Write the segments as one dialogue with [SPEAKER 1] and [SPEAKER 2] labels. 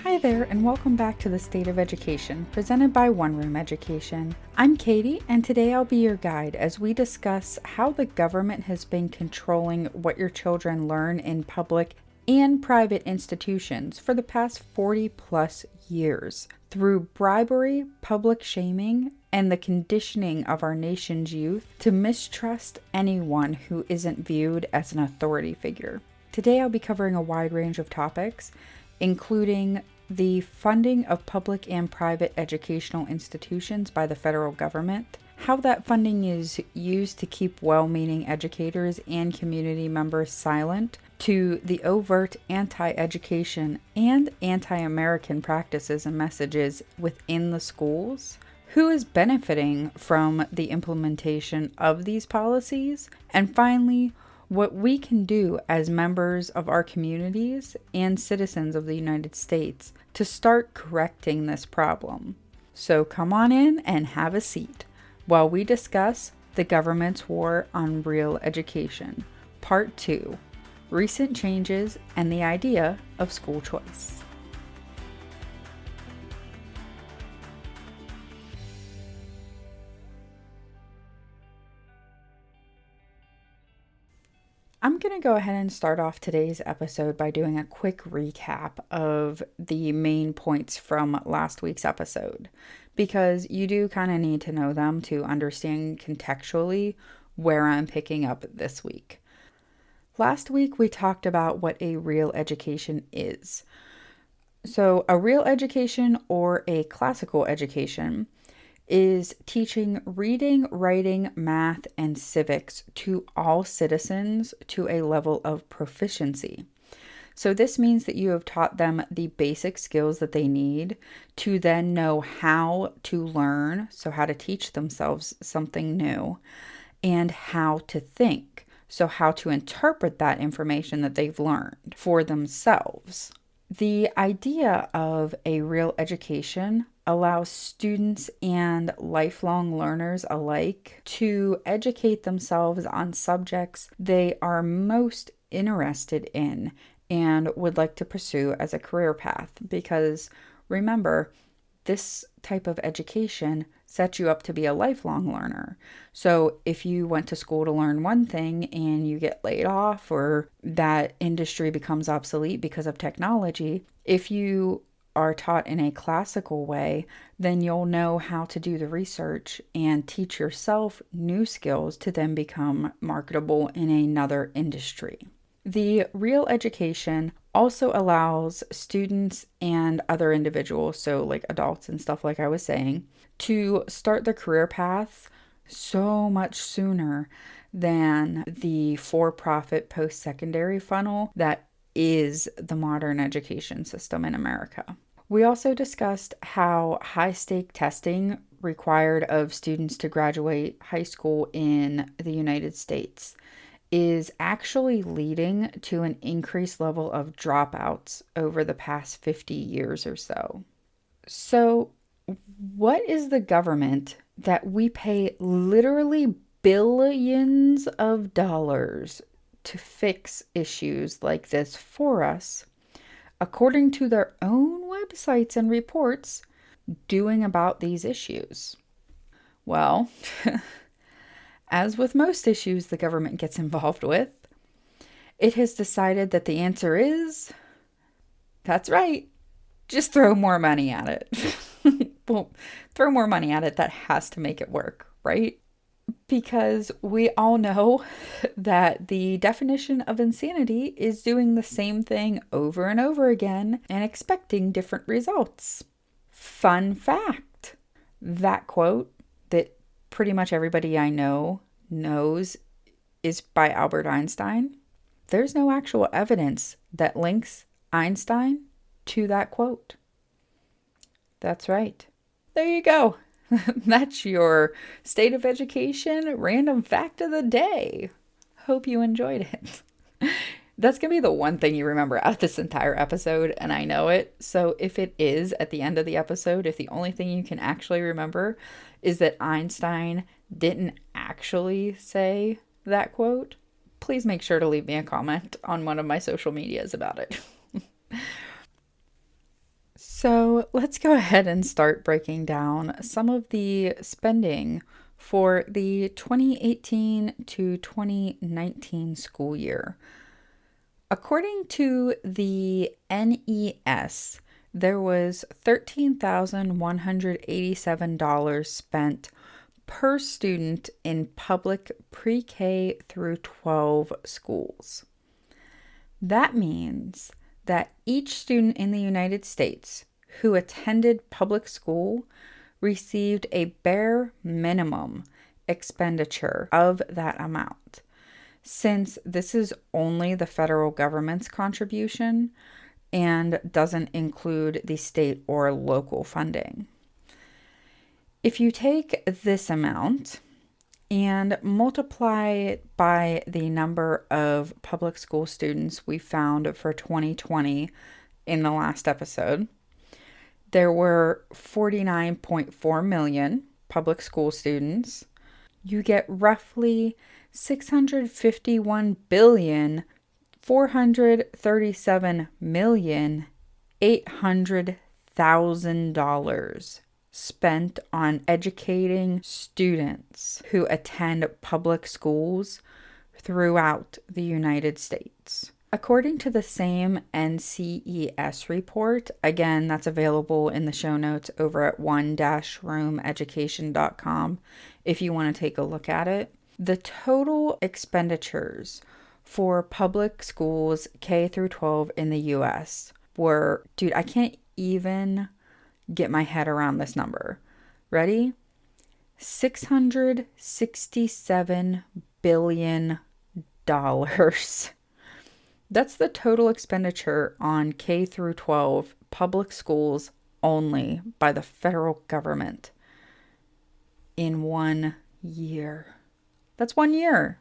[SPEAKER 1] Hi there, and welcome back to the State of Education, presented by One Room Education. I'm Katie, and today I'll be your guide as we discuss how the government has been controlling what your children learn in public and private institutions for the past 40 plus years through bribery, public shaming, and the conditioning of our nation's youth to mistrust anyone who isn't viewed as an authority figure. Today I'll be covering a wide range of topics, including the funding of public and private educational institutions by the federal government, how that funding is used to keep well-meaning educators and community members silent, to the overt anti-education and anti-American practices and messages within the schools, who is benefiting from the implementation of these policies, and finally, what we can do as members of our communities and citizens of the United States to start correcting this problem. So come on in and have a seat while we discuss the government's war on real education, Part 2, Recent Changes and the Idea of School Choice. I'm going to go ahead and start off today's episode by doing a quick recap of the main points from last week's episode, because you do kind of need to know them to understand contextually where I'm picking up this week. Last week, we talked about what a real education is. So, a real education or a classical education is teaching reading, writing, math, and civics to all citizens to a level of proficiency. So this means that you have taught them the basic skills that they need to then know how to learn, so how to teach themselves something new, and how to think, so how to interpret that information that they've learned for themselves. The idea of a real education allows students and lifelong learners alike to educate themselves on subjects they are most interested in and would like to pursue as a career path. Because remember, this type of education sets you up to be a lifelong learner. So if you went to school to learn one thing and you get laid off or that industry becomes obsolete because of technology, if you are taught in a classical way, then you'll know how to do the research and teach yourself new skills to then become marketable in another industry. The real education also allows students and other individuals, so like adults and stuff like I was saying, to start their career paths so much sooner than the for-profit post-secondary funnel that is the modern education system in America. We also discussed how high-stake testing required of students to graduate high school in the United States is actually leading to an increased level of dropouts over the past 50 years or so. So, what is the government that we pay literally billions of dollars to fix issues like this for us, according to their own websites and reports, doing about these issues? Well, as with most issues the government gets involved with, it has decided that the answer is, that's right, just throw more money at it. Well, throw more money at it, that has to make it work, right? Because we all know that the definition of insanity is doing the same thing over and over again and expecting different results. Fun fact, that quote that pretty much everybody I know knows is by Albert Einstein. There's no actual evidence that links Einstein to that quote. That's right. There you go. That's your state of education random fact of the day. Hope you enjoyed it. That's going to be the one thing you remember out of this entire episode, and I know it. So if it is at the end of the episode, if the only thing you can actually remember is that Einstein didn't actually say that quote, please make sure to leave me a comment on one of my social medias about it. let's go ahead and start breaking down some of the spending for the 2018 to 2019 school year. According to the NES, there was $13,187 spent per student in public pre-K through 12 schools. That means that each student in the United States who attended public school received a bare minimum expenditure of that amount. Since this is only the federal government's contribution and doesn't include the state or local funding. If you take this amount and multiply it by the number of public school students we found for 2020 in the last episode, there were 49.4 million public school students. You get roughly $651,437,800,000 spent on educating students who attend public schools throughout the United States. According to the same NCES report, again, that's available in the show notes over at one-roomeducation.com if you want to take a look at it, the total expenditures for public schools K through 12 in the US were, dude, I can't even get my head around this number. Ready? $667 billion. That's the total expenditure on K through 12 public schools only by the federal government in 1 year. That's 1 year.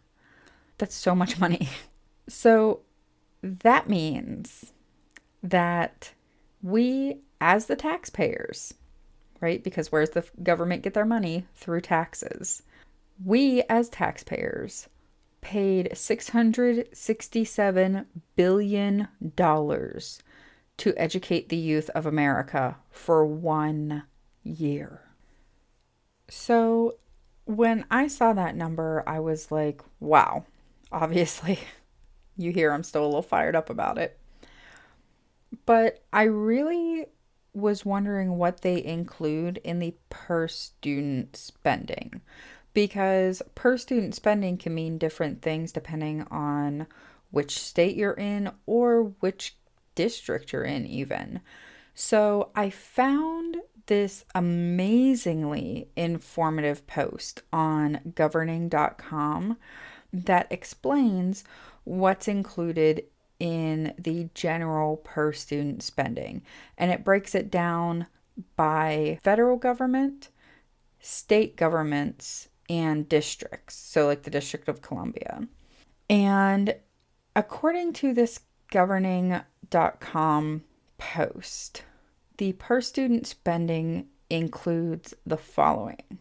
[SPEAKER 1] That's so much money. So that means that we, as the taxpayers, right? Because where's the government get their money? Through taxes. We, as taxpayers, paid $667 billion to educate the youth of America for 1 year. So when I saw that number, I was like, wow. Obviously, you hear I'm still a little fired up about it. But I really was wondering what they include in the per student spending. Because per student spending can mean different things depending on which state you're in or which district you're in even. So I found this amazingly informative post on governing.com that explains what's included in the general per student spending. And it breaks it down by federal government, state governments, and districts. So like the District of Columbia. And according to this governing.com post, the per student spending includes the following: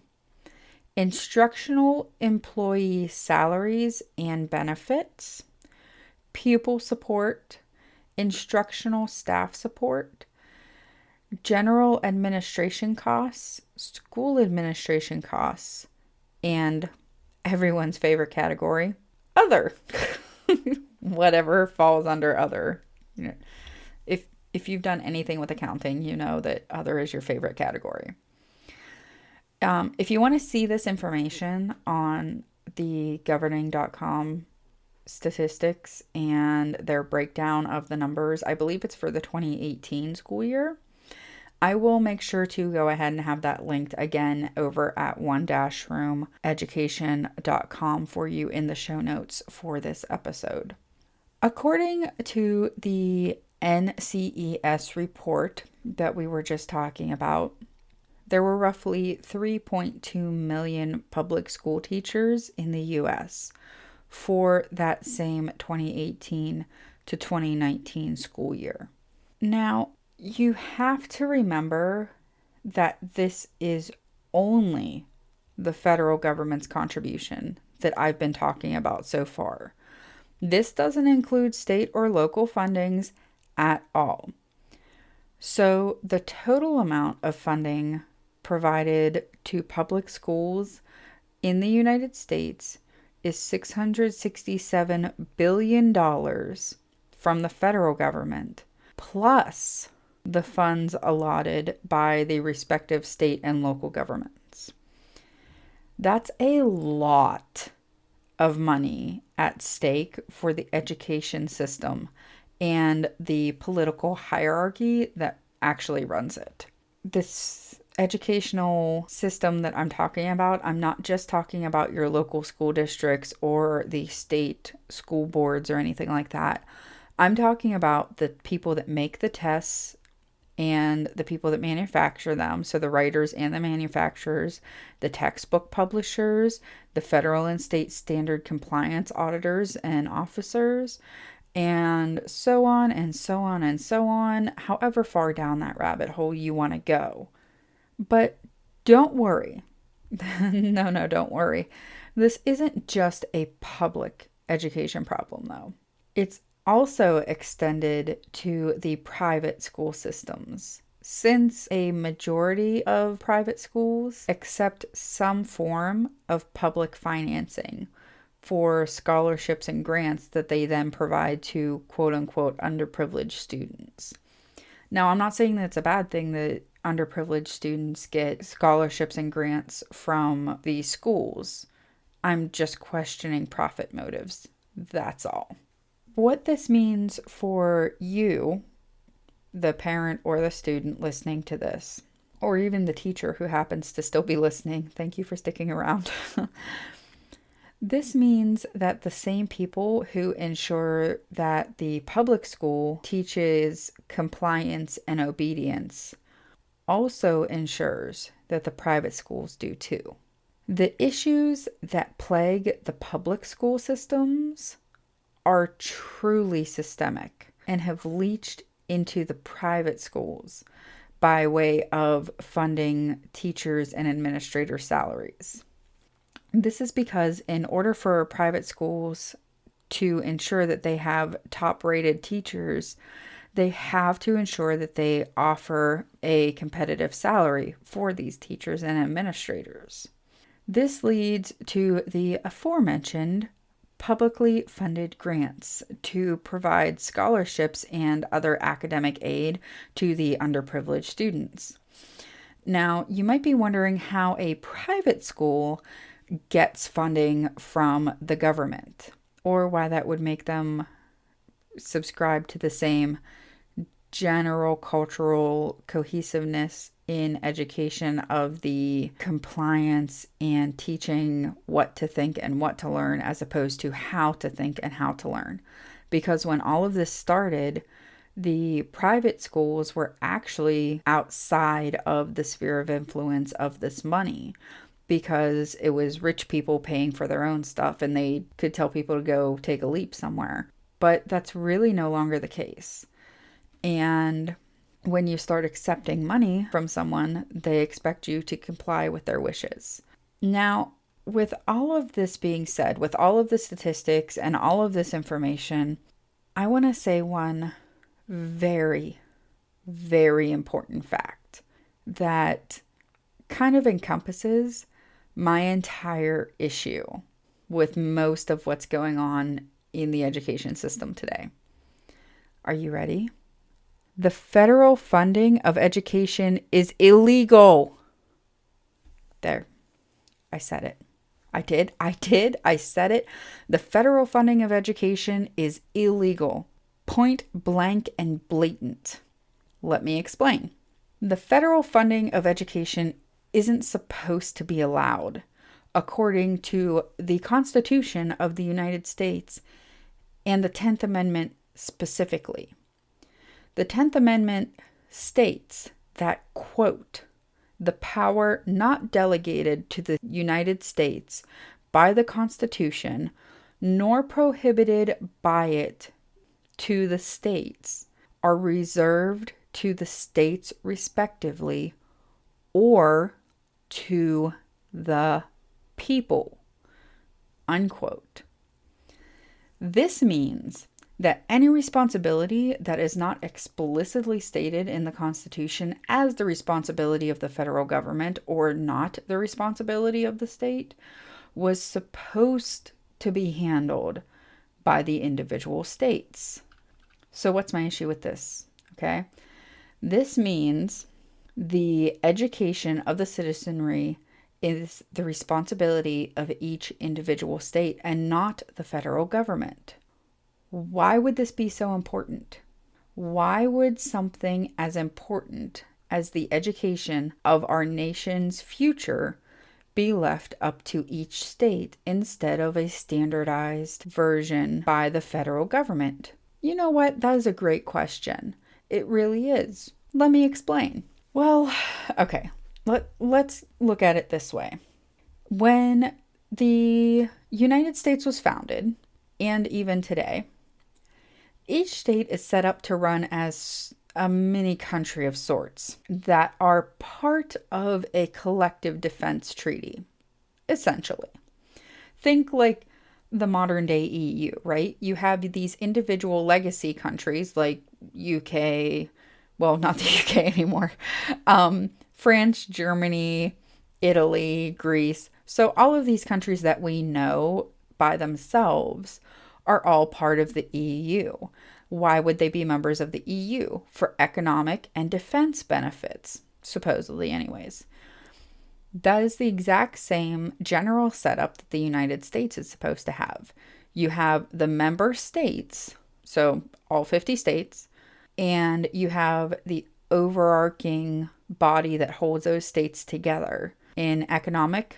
[SPEAKER 1] instructional employee salaries and benefits, pupil support, instructional staff support, general administration costs, school administration costs, and everyone's favorite category, other. Whatever falls under other. You know, if you've done anything with accounting, you know that other is your favorite category. If you want to see this information on the governing.com statistics and their breakdown of the numbers, I believe it's for the 2018 school year, I will make sure to go ahead and have that linked again over at one-roomeducation.com for you in the show notes for this episode. According to the NCES report that we were just talking about, there were roughly 3.2 million public school teachers in the U.S. for that same 2018 to 2019 school year. Now, you have to remember that this is only the federal government's contribution that I've been talking about so far. This doesn't include state or local fundings at all. So the total amount of funding provided to public schools in the United States is $667 billion from the federal government, plus the funds allotted by the respective state and local governments. That's a lot of money at stake for the education system and the political hierarchy that actually runs it. This educational system that I'm talking about, I'm not just talking about your local school districts or the state school boards or anything like that. I'm talking about the people that make the tests and the people that manufacture them, so the writers and the manufacturers, the textbook publishers, the federal and state standard compliance auditors and officers, and so on and so on and so on, however far down that rabbit hole you want to go. But don't worry. No, don't worry. This isn't just a public education problem, though. It's also extended to the private school systems, since a majority of private schools accept some form of public financing for scholarships and grants that they then provide to quote unquote underprivileged students. Now, I'm not saying that it's a bad thing that underprivileged students get scholarships and grants from these schools. I'm just questioning profit motives. That's all. What this means for you, the parent or the student listening to this, or even the teacher who happens to still be listening, thank you for sticking around. This means that the same people who ensure that the public school teaches compliance and obedience also ensures that the private schools do too. The issues that plague the public school systems are truly systemic and have leached into the private schools by way of funding teachers and administrator salaries. This is because in order for private schools to ensure that they have top-rated teachers, they have to ensure that they offer a competitive salary for these teachers and administrators. This leads to the aforementioned publicly funded grants to provide scholarships and other academic aid to the underprivileged students. Now, you might be wondering how a private school gets funding from the government, or why that would make them subscribe to the same general cultural cohesiveness in education of the compliance and teaching what to think and what to learn, as opposed to how to think and how to learn. Because when all of this started, the private schools were actually outside of the sphere of influence of this money, because it was rich people paying for their own stuff and they could tell people to go take a leap somewhere. But that's really no longer the case. And when you start accepting money from someone, they expect you to comply with their wishes. Now, with all of this being said, with all of the statistics and all of this information, I want to say one very, very important fact that kind of encompasses my entire issue with most of what's going on in the education system today. Are you ready? The federal funding of education is illegal. There, I said it. I said it. The federal funding of education is illegal. Point blank and blatant. Let me explain. The federal funding of education isn't supposed to be allowed, according to the Constitution of the United States and the 10th Amendment specifically. The 10th Amendment states that, quote, the power not delegated to the United States by the Constitution, nor prohibited by it to the states, are reserved to the states respectively, or to the people, unquote. This means that any responsibility that is not explicitly stated in the Constitution as the responsibility of the federal government or not the responsibility of the state was supposed to be handled by the individual states. So, what's my issue with this? Okay. This means the education of the citizenry is the responsibility of each individual state and not the federal government. Why would this be so important? Why would something as important as the education of our nation's future be left up to each state instead of a standardized version by the federal government? You know what? That is a great question. It really is. Let me explain. Well, okay. Let's look at it this way. When the United States was founded, and even today, each state is set up to run as a mini country of sorts that are part of a collective defense treaty, essentially. Think like the modern day EU, right? You have these individual legacy countries like UK, well, not the UK anymore, France, Germany, Italy, Greece. So all of these countries that we know by themselves are all part of the EU. Why would they be members of the EU? For economic and defense benefits, supposedly, anyways. That is the exact same general setup that the United States is supposed to have. You have the member states, so all 50 states, and you have the overarching body that holds those states together in economic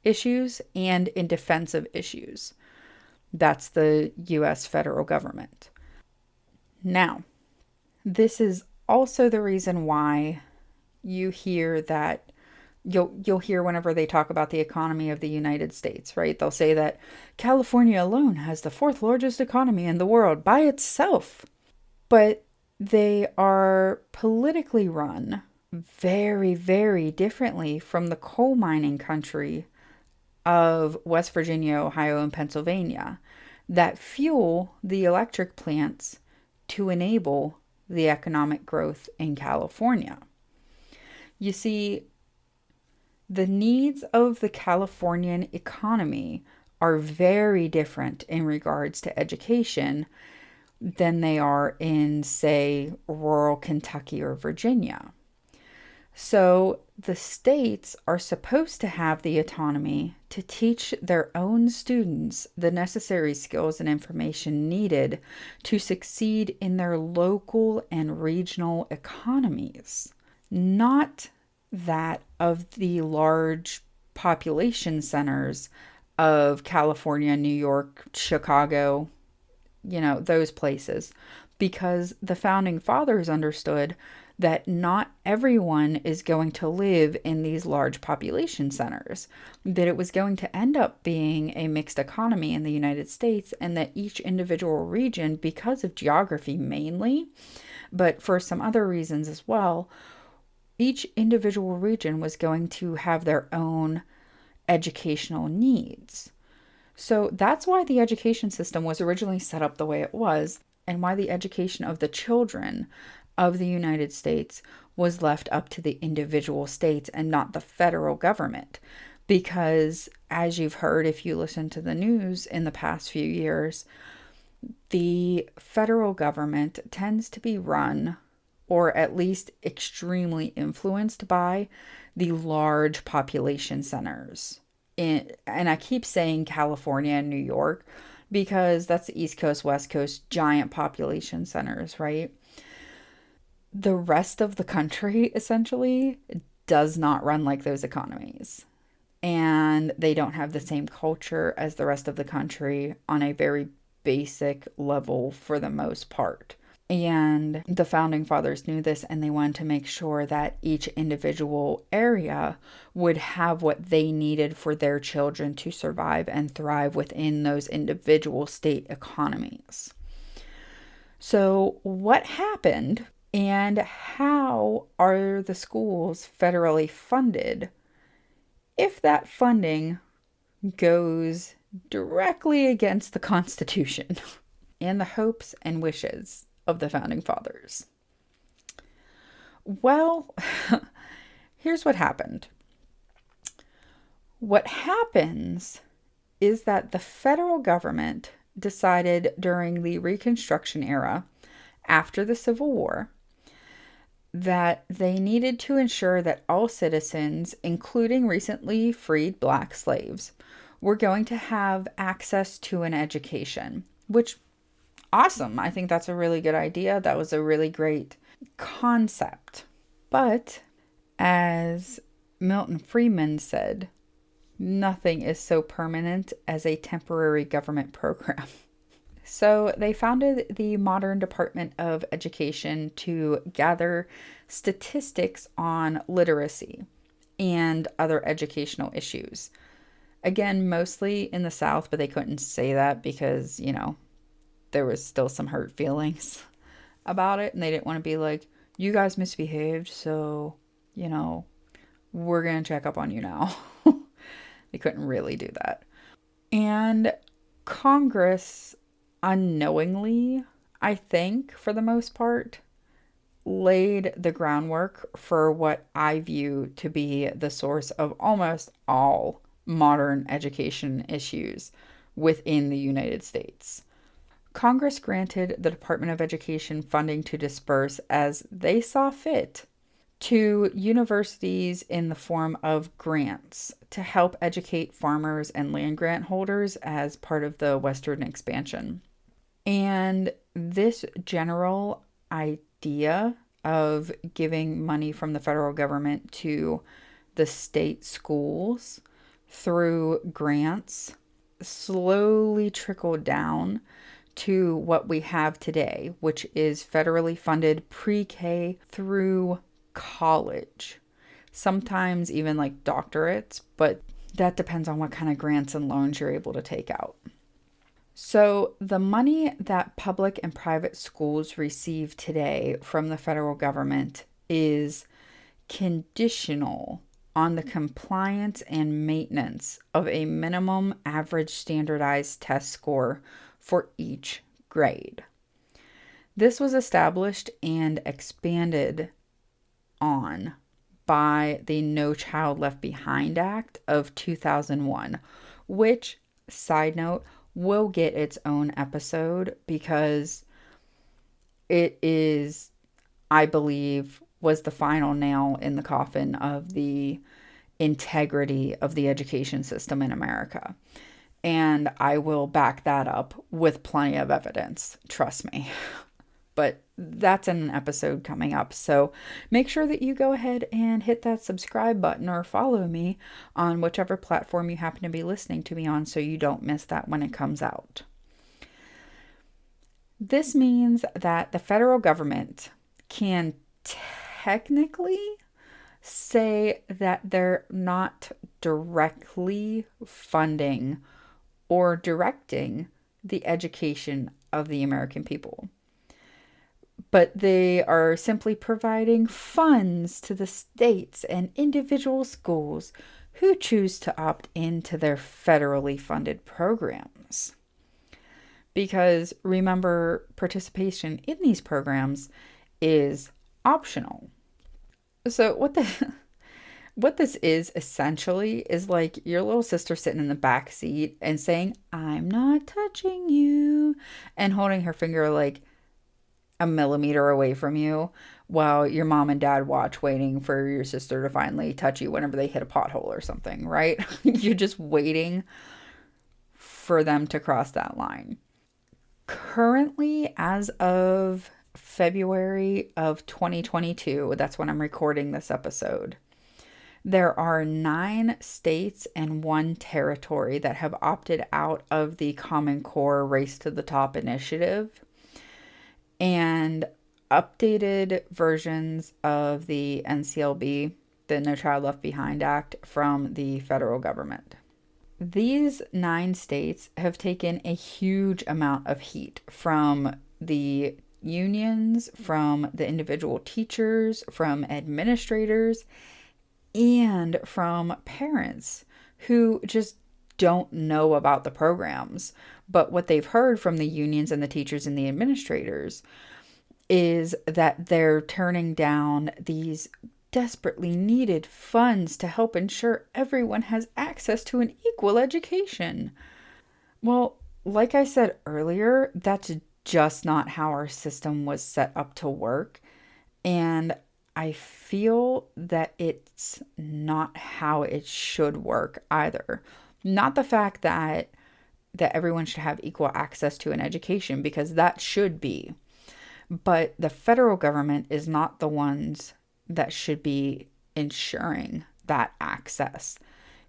[SPEAKER 1] issues and in defensive issues. That's the US federal government. Now, this is also the reason why you hear that you'll hear whenever they talk about the economy of the United States, right? They'll say that California alone has the fourth largest economy in the world by itself. But they are politically run very, very differently from the coal mining country of West Virginia, Ohio, and Pennsylvania that fuel the electric plants to enable the economic growth in California. You see, the needs of the Californian economy are very different in regards to education than they are in, say, rural Kentucky or Virginia. So the states are supposed to have the autonomy to teach their own students the necessary skills and information needed to succeed in their local and regional economies, not that of the large population centers of California, New York, Chicago, those places, because the founding fathers understood that not everyone is going to live in these large population centers, that it was going to end up being a mixed economy in the United States, and that each individual region, because of geography mainly, but for some other reasons as well, each individual region was going to have their own educational needs. So that's why the education system was originally set up the way it was, and why the education of the children of the United States was left up to the individual states and not the federal government. Because, as you've heard if you listen to the news in the past few years, the federal government tends to be run, or at least extremely influenced by, the large population centers. And I keep saying California and New York because that's the East Coast, West Coast, giant population centers, right? The rest of the country essentially does not run like those economies. And they don't have the same culture as the rest of the country on a very basic level for the most part. And the founding fathers knew this, and they wanted to make sure that each individual area would have what they needed for their children to survive and thrive within those individual state economies. So what happened, and how are the schools federally funded if that funding goes directly against the Constitution? and the hopes and wishes of the founding fathers. Well, here's what happened. What happens is that the federal government decided during the Reconstruction era, after the Civil War, that they needed to ensure that all citizens, including recently freed Black slaves, were going to have access to an education, which, awesome. I think that's a really good idea. That was a really great concept. But as Milton Friedman said, nothing is so permanent as a temporary government program. So they founded the modern Department of Education to gather statistics on literacy and other educational issues. Again, mostly in the South, but they couldn't say that because, there was still some hurt feelings about it. And they didn't want to be like, you guys misbehaved, so, we're going to check up on you now. They couldn't really do that. And Congress unknowingly, I think, for the most part, laid the groundwork for what I view to be the source of almost all modern education issues within the United States. Congress granted the Department of Education funding to disperse as they saw fit to universities in the form of grants to help educate farmers and land grant holders as part of the Western expansion. And this general idea of giving money from the federal government to the state schools through grants slowly trickled down to what we have today, which is federally funded pre-K through college. Sometimes even like doctorates, but that depends on what kind of grants and loans you're able to take out. So the money that public and private schools receive today from the federal government is conditional on the compliance and maintenance of a minimum average standardized test score for each grade. This was established and expanded on by the No Child Left Behind Act of 2001, which, side note, will get its own episode because it is, I believe, was the final nail in the coffin of the integrity of the education system in America. And I will back that up with plenty of evidence, trust me. But that's an episode coming up. So make sure that you go ahead and hit that subscribe button or follow me on whichever platform you happen to be listening to me on so you don't miss that when it comes out. This means that the federal government can technically say that they're not directly funding or directing the education of the American people, but they are simply providing funds to the states and individual schools who choose to opt into their federally funded programs. Because remember, participation in these programs is optional. So what this is essentially is like your little sister sitting in the back seat and saying, "I'm not touching you," and holding her finger like a millimeter away from you while your mom and dad watch, waiting for your sister to finally touch you whenever they hit a pothole or something, right? You're just waiting for them to cross that line. Currently, as of February of 2022, that's when I'm recording this episode, there are 9 states and 1 territory that have opted out of the Common Core Race to the Top initiative, and updated versions of the NCLB, the No Child Left Behind Act, from the federal government. These 9 states have taken a huge amount of heat from the unions, from the individual teachers, from administrators, and from parents who just don't know about the programs. But what they've heard from the unions and the teachers and the administrators is that they're turning down these desperately needed funds to help ensure everyone has access to an equal education. Well, like I said earlier, that's just not how our system was set up to work. And I feel that it's not how it should work either. Not the fact that everyone should have equal access to an education, because that should be. But the federal government is not the ones that should be ensuring that access.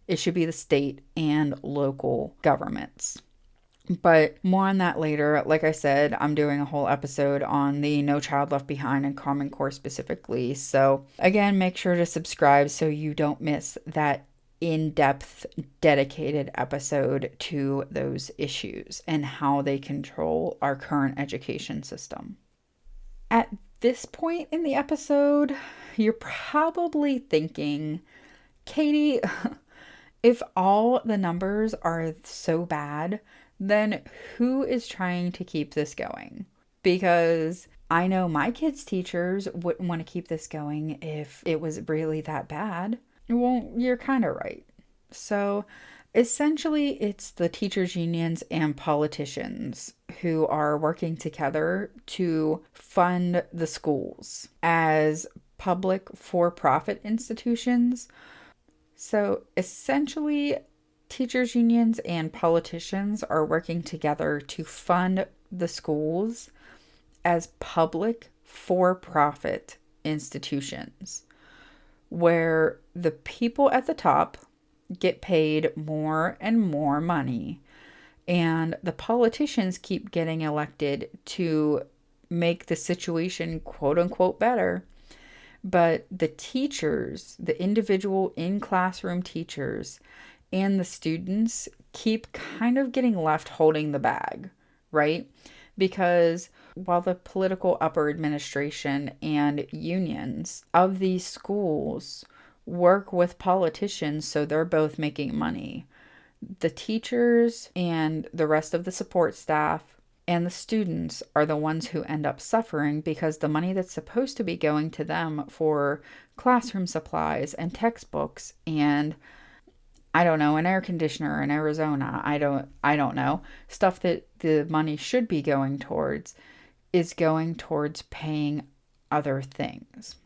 [SPEAKER 1] It should be the state and local governments. But more on that later. Like I said, I'm doing a whole episode on the No Child Left Behind and Common Core specifically. So again, make sure to subscribe so you don't miss that in-depth, dedicated episode to those issues and how they control our current education system. At this point in the episode, you're probably thinking, Katie, if all the numbers are so bad, then who is trying to keep this going? Because I know my kids' teachers wouldn't want to keep this going if it was really that bad. Well, you're kind of right. So essentially, it's the teachers' unions and politicians who are working together to fund the schools as public for-profit institutions. So essentially, teachers' unions and politicians are working together to fund the schools as public for-profit institutions, where the people at the top get paid more and more money, and the politicians keep getting elected to make the situation quote unquote better. But the teachers, the individual in classroom teachers, and the students keep kind of getting left holding the bag, right? Because while the political upper administration and unions of these schools work with politicians so they're both making money, the teachers and the rest of the support staff and the students are the ones who end up suffering, because the money that's supposed to be going to them for classroom supplies and textbooks and I don't know, an air conditioner in Arizona, I don't know, stuff that the money should be going towards is going towards paying other things.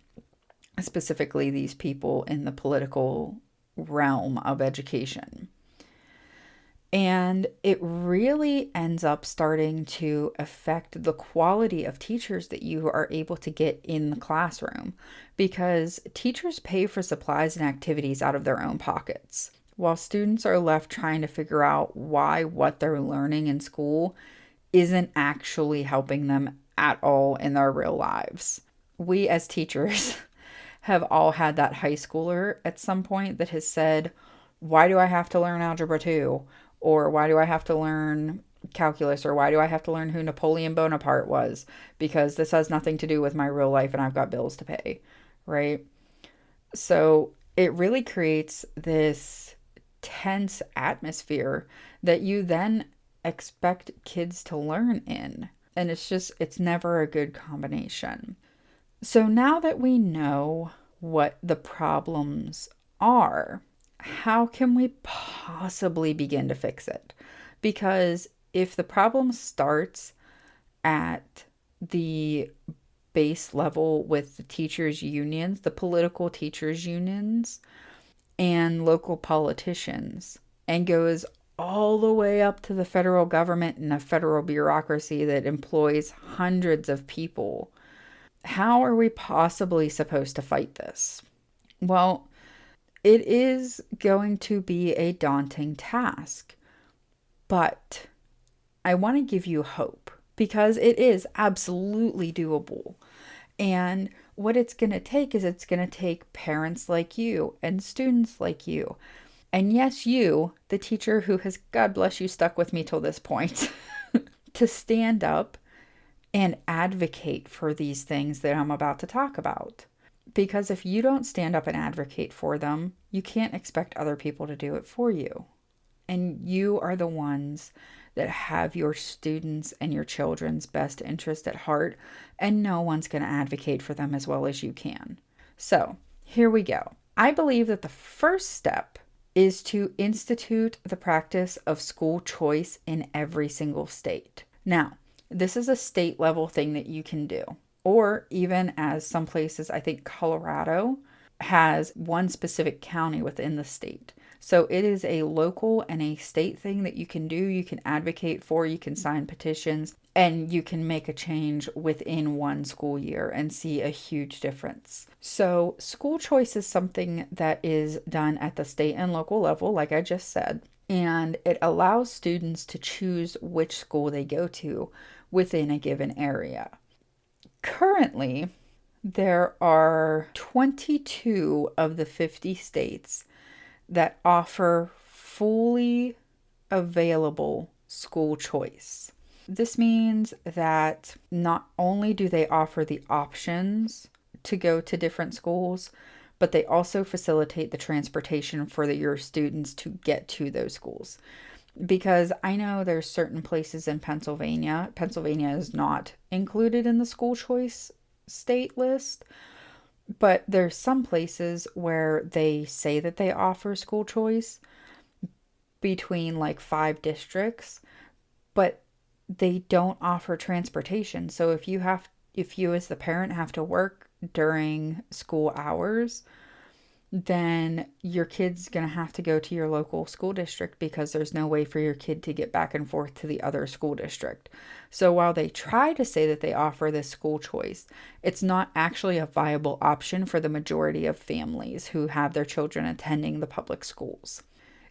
[SPEAKER 1] Specifically, these people in the political realm of education. And it really ends up starting to affect the quality of teachers that you are able to get in the classroom, because teachers pay for supplies and activities out of their own pockets, while students are left trying to figure out why what they're learning in school isn't actually helping them at all in their real lives. We as teachers have all had that high schooler at some point that has said, why do I have to learn algebra 2? Or why do I have to learn calculus? Or why do I have to learn who Napoleon Bonaparte was? Because this has nothing to do with my real life and I've got bills to pay, right? So it really creates this tense atmosphere that you then expect kids to learn in. And it's never a good combination. So now that we know what the problems are, how can we possibly begin to fix it? Because if the problem starts at the base level with the teachers' unions, the political teachers' unions, and local politicians, and goes all the way up to the federal government and a federal bureaucracy that employs hundreds of people, how are we possibly supposed to fight this? Well, it is going to be a daunting task, but I want to give you hope, because it is absolutely doable. And what it's going to take is it's going to take parents like you and students like you. And yes, you, the teacher who has, God bless you, stuck with me till this point, to stand up and advocate for these things that I'm about to talk about. Because if you don't stand up and advocate for them, you can't expect other people to do it for you. And you are the ones that have your students and your children's best interest at heart, and no one's going to advocate for them as well as you can. So, here we go. I believe that the first step is to institute the practice of school choice in every single state. Now, this is a state level thing that you can do, or even as some places, I think Colorado has one specific county within the state. So it is a local and a state thing that you can do. You can advocate for, you can sign petitions, and you can make a change within one school year and see a huge difference. So school choice is something that is done at the state and local level, like I just said, and it allows students to choose which school they go to within a given area. Currently, there are 22 of the 50 states that offer fully available school choice. This means that not only do they offer the options to go to different schools, but they also facilitate the transportation for your students to get to those schools. Because I know there's certain places in Pennsylvania. Pennsylvania is not included in the school choice state list, but there's some places where they say that they offer school choice between like 5 districts, but they don't offer transportation. So if you as the parent have to work during school hours, then your kid's going to have to go to your local school district because there's no way for your kid to get back and forth to the other school district. So while they try to say that they offer this school choice, it's not actually a viable option for the majority of families who have their children attending the public schools.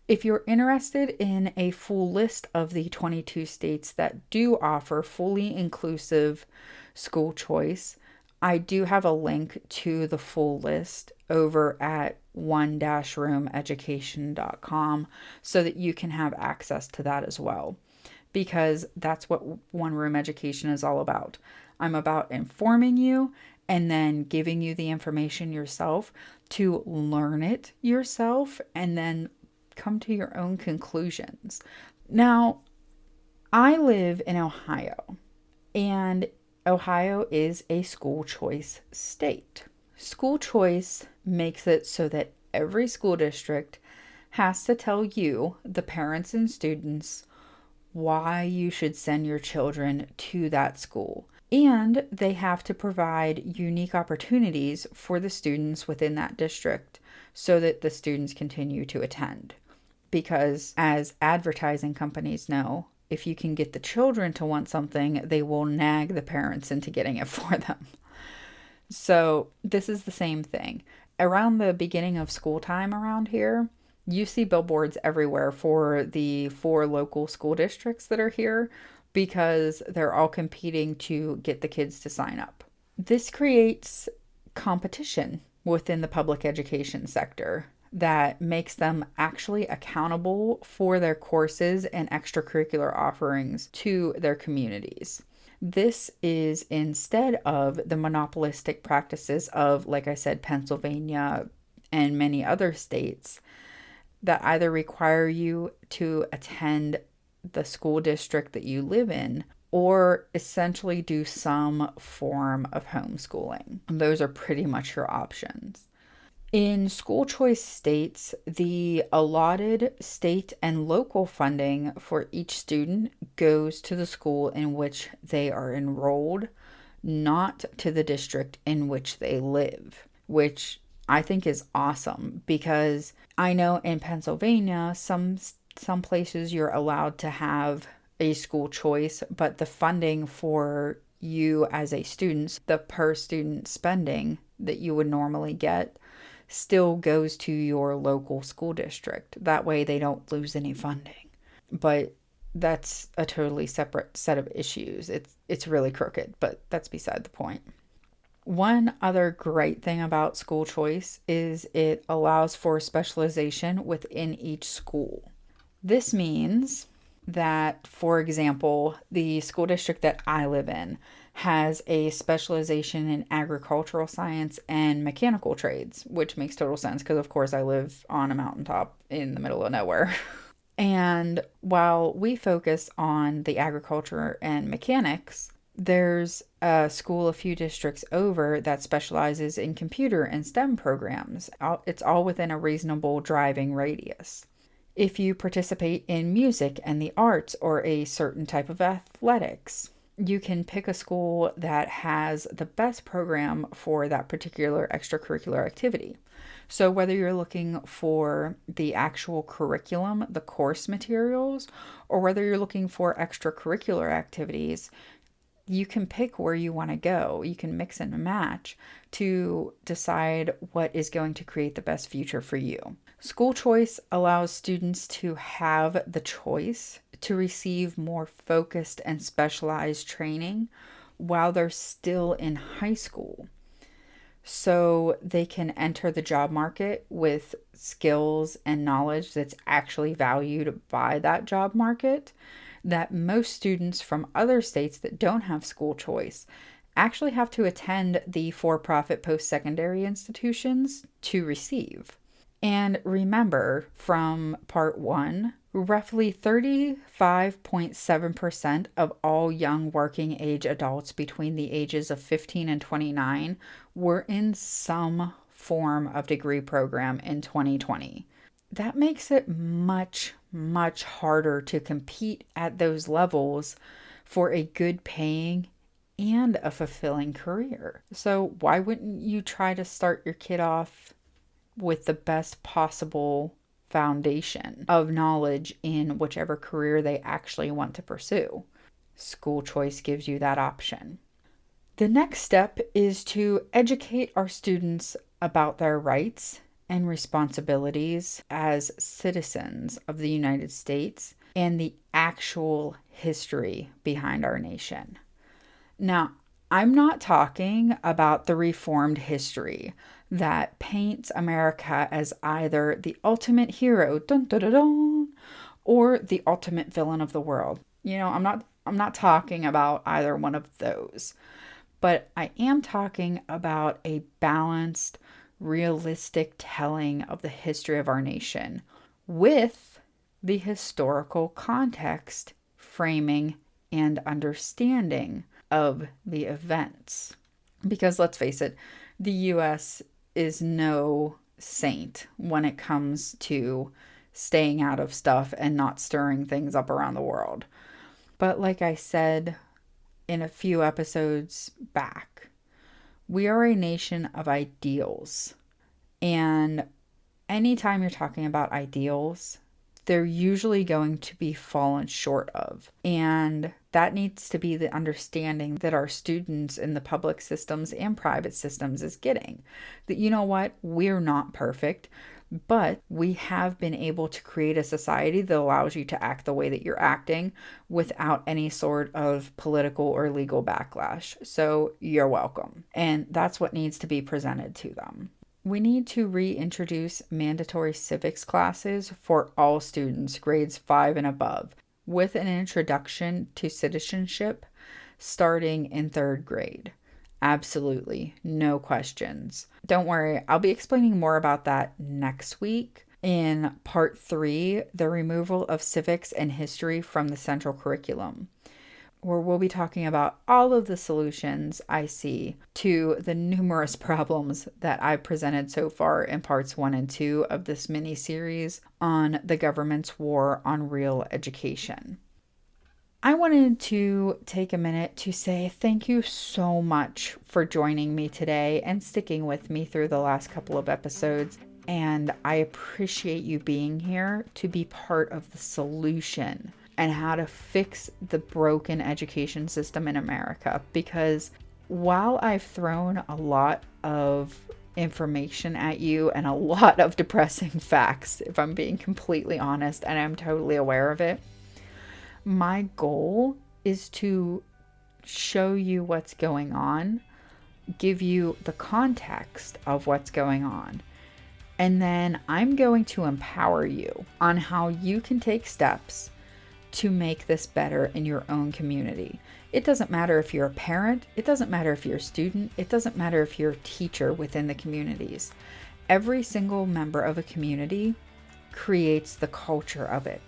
[SPEAKER 1] If you're interested in a full list of the 22 states that do offer fully inclusive school choice, I do have a link to the full list over at one-roomeducation.com so that you can have access to that as well, because that's what One Room Education is all about. I'm about informing you and then giving you the information yourself to learn it yourself and then come to your own conclusions. Now, I live in Ohio, and Ohio is a school choice state. School choice makes it so that every school district has to tell you, the parents and students, why you should send your children to that school. And they have to provide unique opportunities for the students within that district so that the students continue to attend. Because as advertising companies know, if you can get the children to want something, they will nag the parents into getting it for them. So this is the same thing. Around the beginning of school time around here, you see billboards everywhere for the 4 local school districts that are here because they're all competing to get the kids to sign up. This creates competition within the public education sector that makes them actually accountable for their courses and extracurricular offerings to their communities. This is instead of the monopolistic practices of, like I said, Pennsylvania and many other states that either require you to attend the school district that you live in or essentially do some form of homeschooling. Those are pretty much your options. In school choice states, the allotted state and local funding for each student goes to the school in which they are enrolled, not to the district in which they live, which I think is awesome because I know in Pennsylvania, some places you're allowed to have a school choice, but the funding for you as a student, the per student spending that you would normally get, still goes to your local school district. That way they don't lose any funding. But that's a totally separate set of issues. It's really crooked, but that's beside the point. One other great thing about school choice is it allows for specialization within each school. This means that, for example, the school district that I live in has a specialization in agricultural science and mechanical trades, which makes total sense because, of course, I live on a mountaintop in the middle of nowhere. And while we focus on the agriculture and mechanics, there's a school a few districts over that specializes in computer and STEM programs. It's all within a reasonable driving radius. If you participate in music and the arts or a certain type of athletics, you can pick a school that has the best program for that particular extracurricular activity. So, whether you're looking for the actual curriculum, the course materials, or whether you're looking for extracurricular activities, you can pick where you want to go. You can mix and match to decide what is going to create the best future for you. School choice allows students to have the choice to receive more focused and specialized training while they're still in high school, so they can enter the job market with skills and knowledge that's actually valued by that job market, that most students from other states that don't have school choice actually have to attend the for-profit post-secondary institutions to receive. And remember from part 1, roughly 35.7% of all young working age adults between the ages of 15 and 29 were in some form of degree program in 2020. That makes it much, much harder to compete at those levels for a good paying and a fulfilling career. So why wouldn't you try to start your kid off with the best possible foundation of knowledge in whichever career they actually want to pursue? School choice gives you that option. The next step is to educate our students about their rights and responsibilities as citizens of the United States and the actual history behind our nation. Now, I'm not talking about the reformed history that paints America as either the ultimate hero, dun, dun, dun, dun, or the ultimate villain of the world. I'm not talking about either one of those. But I am talking about a balanced, realistic telling of the history of our nation with the historical context, framing, and understanding of the events. Because let's face it, the US is no saint when it comes to staying out of stuff and not stirring things up around the world. But like I said in a few episodes back, we are a nation of ideals. And anytime you're talking about ideals, they're usually going to be fallen short of. And that needs to be the understanding that our students in the public systems and private systems is getting. That, you know what, we're not perfect, but we have been able to create a society that allows you to act the way that you're acting without any sort of political or legal backlash. So you're welcome. And that's what needs to be presented to them. We need to reintroduce mandatory civics classes for all students, grades 5 and above, with an introduction to citizenship starting in 3rd grade. Absolutely, no questions. Don't worry, I'll be explaining more about that next week in part 3, the removal of civics and history from the central curriculum, where we'll be talking about all of the solutions I see to the numerous problems that I've presented so far in parts 1 and 2 of this mini-series on the government's war on real education. I wanted to take a minute to say thank you so much for joining me today and sticking with me through the last couple of episodes. And I appreciate you being here to be part of the solution and how to fix the broken education system in America. Because while I've thrown a lot of information at you and a lot of depressing facts, if I'm being completely honest, and I'm totally aware of it, my goal is to show you what's going on, give you the context of what's going on, and then I'm going to empower you on how you can take steps to make this better in your own community. It doesn't matter if you're a parent, it doesn't matter if you're a student, it doesn't matter if you're a teacher within the communities. Every single member of a community creates the culture of it.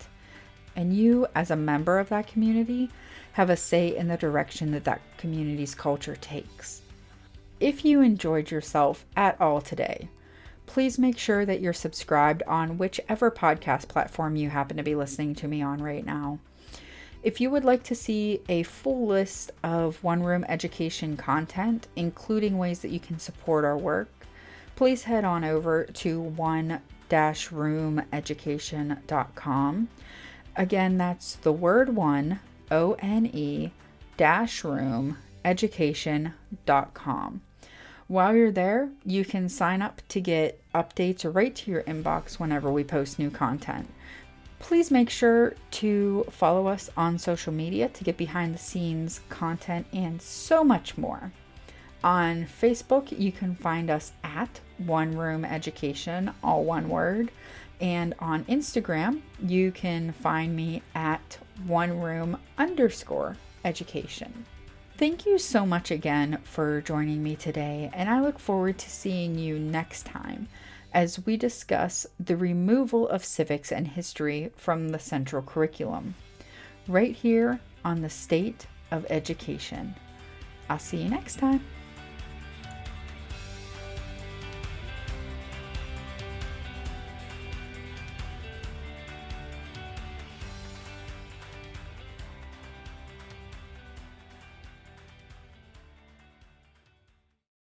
[SPEAKER 1] And you, as a member of that community, have a say in the direction that that community's culture takes. If you enjoyed yourself at all today, please make sure that you're subscribed on whichever podcast platform you happen to be listening to me on right now. If you would like to see a full list of One Room Education content, including ways that you can support our work, please head on over to one-roomeducation.com. Again, that's the word one, ONE-room education.com. While you're there, you can sign up to get updates right to your inbox whenever we post new content. Please make sure to follow us on social media to get behind the scenes content and so much more. On Facebook, you can find us at One Room Education, all one word. And on Instagram, you can find me at oneroom_education. Thank you so much again for joining me today, and I look forward to seeing you next time as we discuss the removal of civics and history from the central curriculum, right here on the State of Education. I'll see you next time.